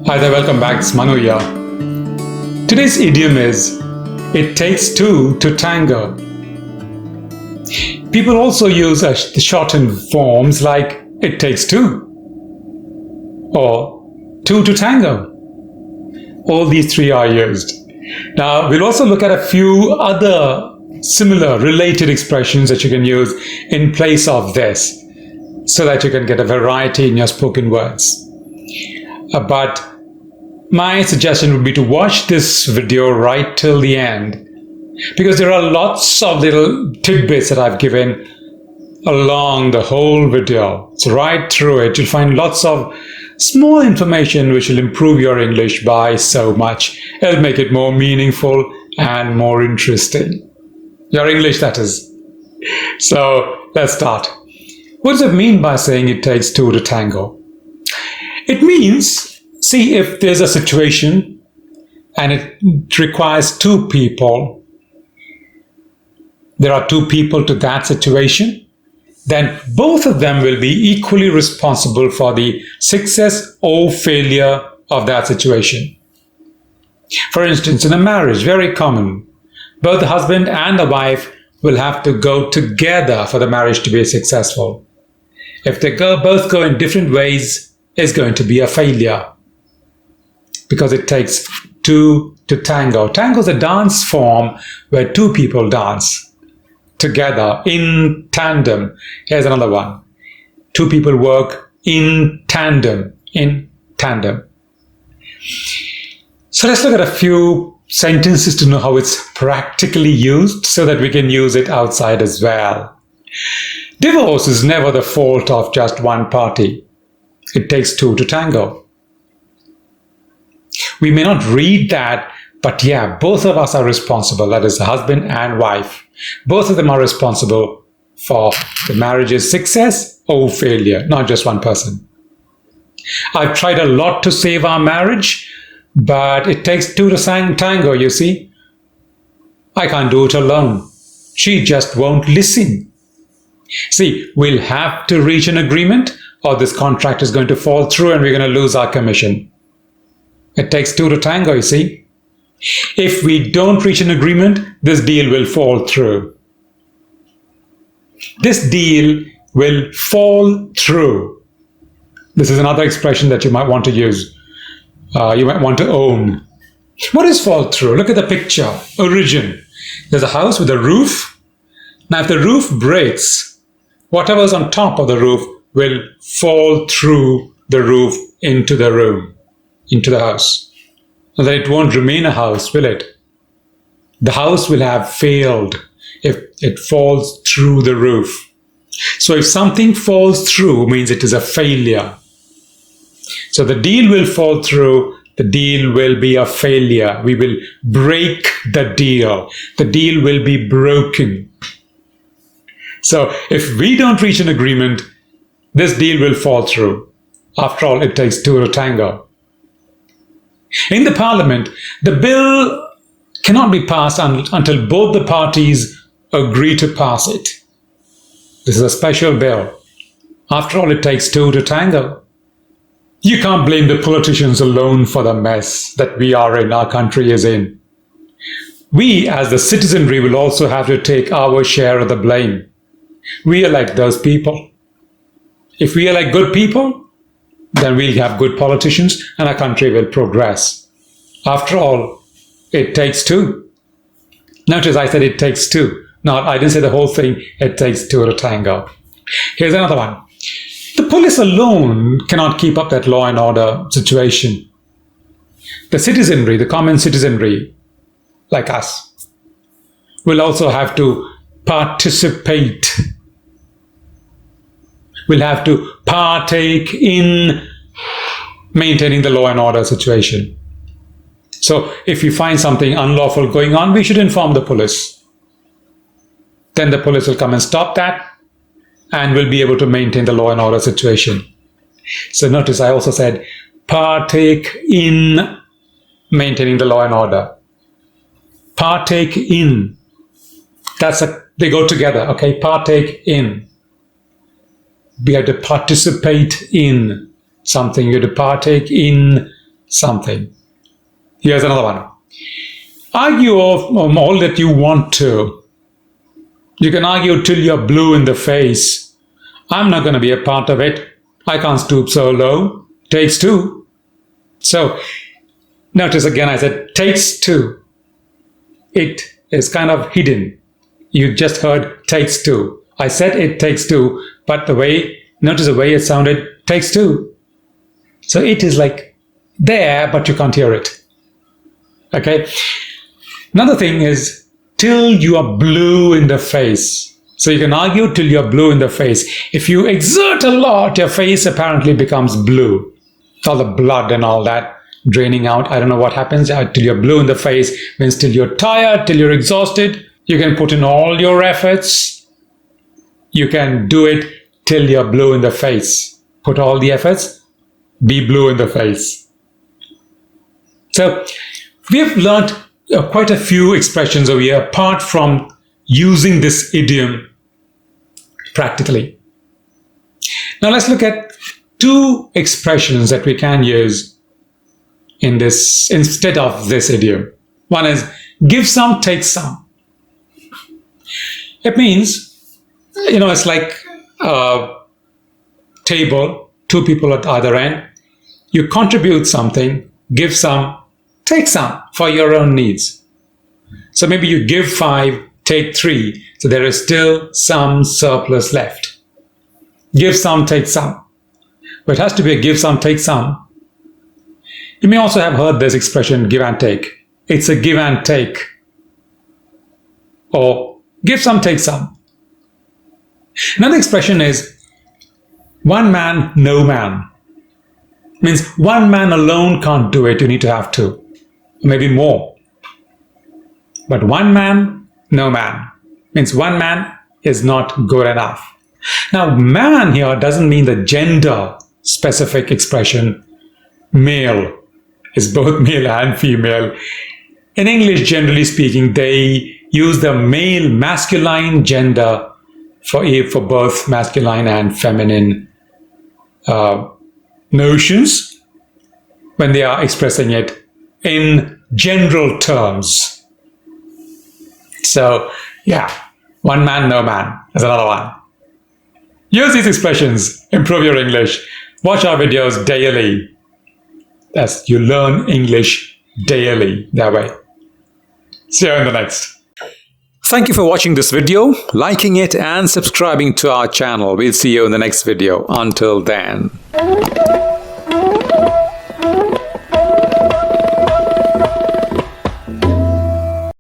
Hi there, welcome back. It's Manu here. Today's idiom is, it takes two to tango. People also use the shortened forms like, it takes two, or two to tango. All these three are used. Now, we'll also look at a few other similar related expressions that you can use in place of this, so that you can get a variety in your spoken words. But my suggestion would be to watch this video right till the end, because there are lots of little tidbits that I've given along the whole video. So right through it, you'll find lots of small information which will improve your English by so much. It'll make it more meaningful and more interesting. Your English, that is. So let's start. What does it mean by saying it takes two to tango? It means, see, if there's a situation and it requires two people, there are two people to that situation, then both of them will be equally responsible for the success or failure of that situation. For instance, in a marriage, very common, both the husband and the wife will have to go together for the marriage to be successful. If they both go in different ways, it's going to be a failure, because it takes two to tango. Tango is a dance form where two people dance together in tandem. Here's another one. Two people work in tandem. So let's look at a few sentences to know how it's practically used, so that we can use it outside as well. Divorce is never the fault of just one party. It takes two to tango. We may not read that, but yeah, both of us are responsible. That is, the husband and wife. Both of them are responsible for the marriage's success or failure, not just one person. I've tried a lot to save our marriage, but it takes two to tango, you see. I can't do it alone. She just won't listen. See, we'll have to reach an agreement, or this contract is going to fall through and we're going to lose our commission. It takes two to tango, you see. If we don't reach an agreement, this deal will fall through. This deal will fall through. This is another expression that you might want to use. You might want to own. What is fall through? Look at the picture. Origin. There's a house with a roof. Now, if the roof breaks, whatever's on top of the roof will fall through the roof into the room, into the house. So that it won't remain a house, will it? The house will have failed if it falls through the roof. So if something falls through, means it is a failure. So the deal will fall through, the deal will be a failure. We will break the deal. The deal will be broken. So if we don't reach an agreement, this deal will fall through. After all, it takes two to tango. In the parliament, the bill cannot be passed until both the parties agree to pass it. This is a special bill. After all, it takes two to tango. You can't blame the politicians alone for the mess that we are in, our country is in. We, as the citizenry, will also have to take our share of the blame. We elect those people. If we elect good people, then we'll have good politicians and our country will progress. After all, it takes two. Notice I said it takes two. No, I didn't say the whole thing. It takes two to tango. Here's another one. The police alone cannot keep up that law and order situation. The citizenry, the common citizenry, like us, will also have to participate. We'll have to partake in maintaining the law and order situation. So if you find something unlawful going on, we should inform the police. Then the police will come and stop that, and will be able to maintain the law and order situation. So notice I also said partake in maintaining the law and order. Partake in. They go together, okay? Partake in. We have to participate in something. You have to partake in something. Here's another one. Argue of all that you want to. You can argue till you're blue in the face. I'm not going to be a part of it. I can't stoop so low. Takes two. So, notice again I said takes two. It is kind of hidden. You just heard takes two. I said it takes two, but notice the way it sounded, takes two. So it is like there, but you can't hear it. Okay. Another thing is till you are blue in the face. So you can argue till you're blue in the face. If you exert a lot, your face apparently becomes blue. All the blood and all that draining out. I don't know what happens till you're blue in the face. Means till you're tired, till you're exhausted. You can put in all your efforts. You can do it till you're blue in the face. Put all the efforts. Be blue in the face. So we've learned quite a few expressions over here apart from using this idiom practically. Now let's look at two expressions that we can use in this instead of this idiom. One is give some, take some. It means, it's like a table, two people at either end. You contribute something, give some, take some for your own needs. So maybe you give 5, take 3. So there is still some surplus left. Give some, take some. But it has to be a give some, take some. You may also have heard this expression, give and take. It's a give and take. Or give some, take some. Another expression is one man, no man. Means one man alone can't do it. You need to have two. Maybe more. But one man, no man. Means one man is not good enough. Now, man here doesn't mean the gender specific expression. Male is both male and female. In English, generally speaking, they use the male masculine gender for both masculine and feminine notions when they are expressing it in general terms. So, yeah, one man, no man is another one. Use these expressions, improve your English. Watch our videos daily. As you learn English daily that way. See you in the next. Thank you for watching this video, liking it and subscribing to our channel. We'll see you in the next video. Until then.